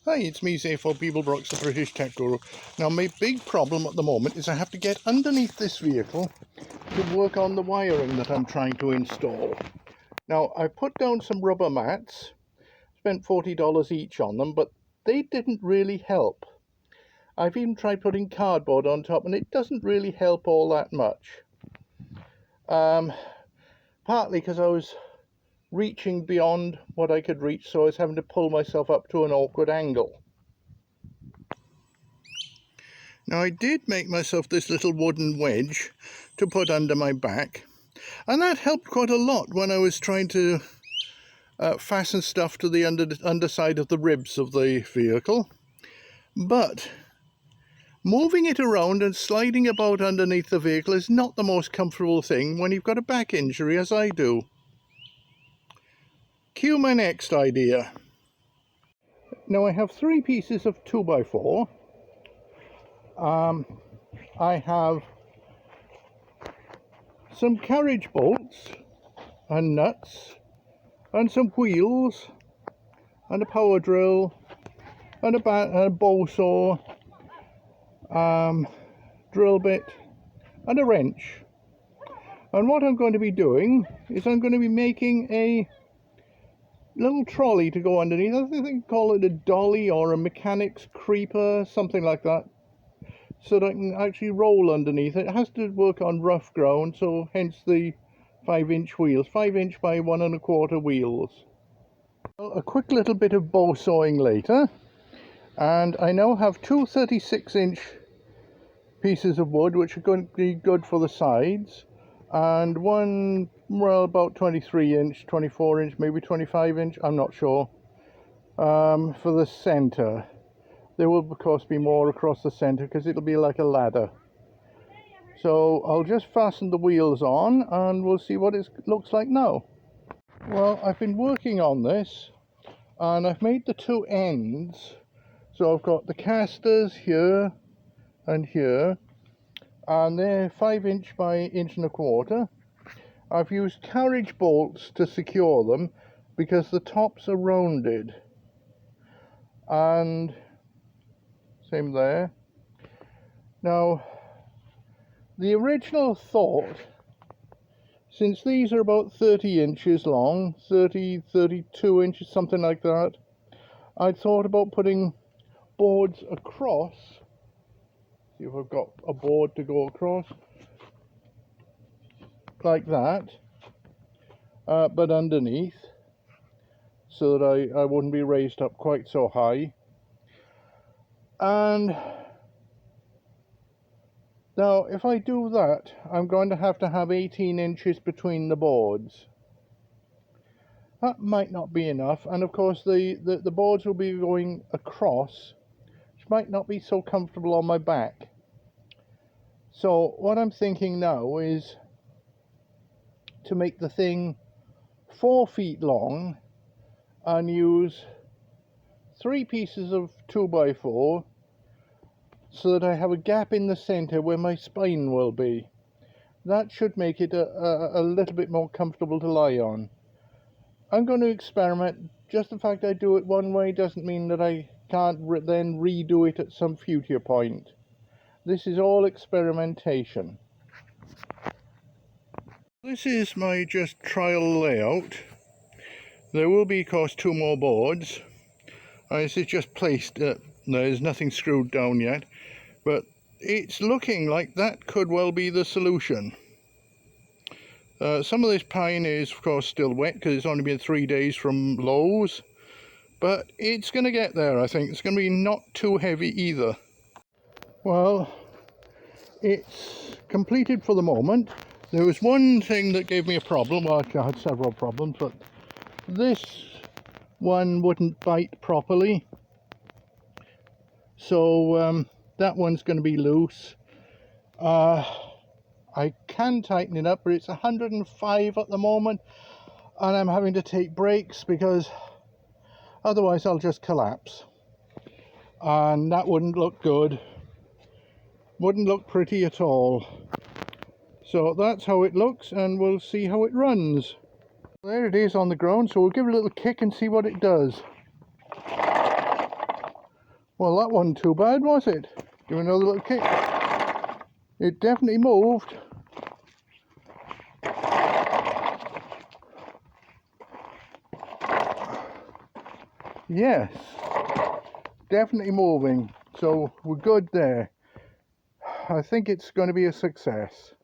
Hi, it's me, Zayfo Beeblebrox, the British Tech Guru. Now, my big problem at the moment is I have to get underneath this vehicle to work on the wiring that I'm trying to install. Now, I put down some rubber mats, spent $40 each on them, but they didn't really help. I've even tried putting cardboard on top, and it doesn't really help all that much. Partly because I was reaching beyond what I could reach, so I was having to pull myself up to an awkward angle. Now, I did make myself this little wooden wedge to put under my back, and that helped quite a lot when I was trying to fasten stuff to the underside of the ribs of the vehicle. But moving it around and sliding about underneath the vehicle is not the most comfortable thing when you've got a back injury, as I do. Cue my next idea. Now, I have 3 pieces of 2x4. I have some carriage bolts and nuts and some wheels and a power drill and a bow saw, drill bit and a wrench. And what I'm going to be doing is I'm going to be making a little trolley to go underneath. I think they call it a dolly or a mechanic's creeper, something like that, so that I can actually roll underneath it. It has to work on rough ground, so hence the 5-inch wheels, 5-inch by 1 1/4 wheels. Well, a quick little bit of bow sawing later, and I now have 2 36-inch pieces of wood, which are going to be good for the sides, and one, well, about 23-inch, 24-inch, maybe 25-inch, I'm not sure, for the center. There will of course be more across the center because it'll be like a ladder. So I'll just fasten the wheels on and we'll see what it looks like now. Well, I've been working on this and I've made the 2 ends. So I've got the casters here and here, and they're 5-inch by 1 1/4. I've used carriage bolts to secure them because the tops are rounded, and same there. Now, the original thought, since these are about 30 inches long, 32 inches, something like that, I thought about putting boards across. See if I've got a board to go across, like that, but underneath, so that I wouldn't be raised up quite so high. And now, if I do that, I'm going to have 18 inches between the boards. That might not be enough, and of course the boards will be going across, which might not be so comfortable on my back. So what I'm thinking now is to make the thing 4 feet long and use 3 pieces of 2x4, so that I have a gap in the center where my spine will be. That should make it a little bit more comfortable to lie on. I'm going to experiment. Just the fact I do it one way doesn't mean that I can't then redo it at some future point. This is all experimentation. This is my just trial layout. There will be, of course, 2 more boards. This is just placed, there's nothing screwed down yet, but it's looking like that could well be the solution. Some of this pine is of course still wet because it's only been 3 days from Lowe's, but it's going to get there. I think it's going to be not too heavy either. Well, it's completed for the moment. There was one thing that gave me a problem. Well, I had several problems, but this one wouldn't bite properly, so that one's going to be loose. I can tighten it up, but it's 105 at the moment, and I'm having to take breaks because otherwise I'll just collapse, and that wouldn't look good, wouldn't look pretty at all. So that's how it looks, and we'll see how it runs. There it is on the ground, so we'll give it a little kick and see what it does. Well, that wasn't too bad, was it? Give it another little kick. It definitely moved. Yes, definitely moving. So we're good there. I think it's going to be a success.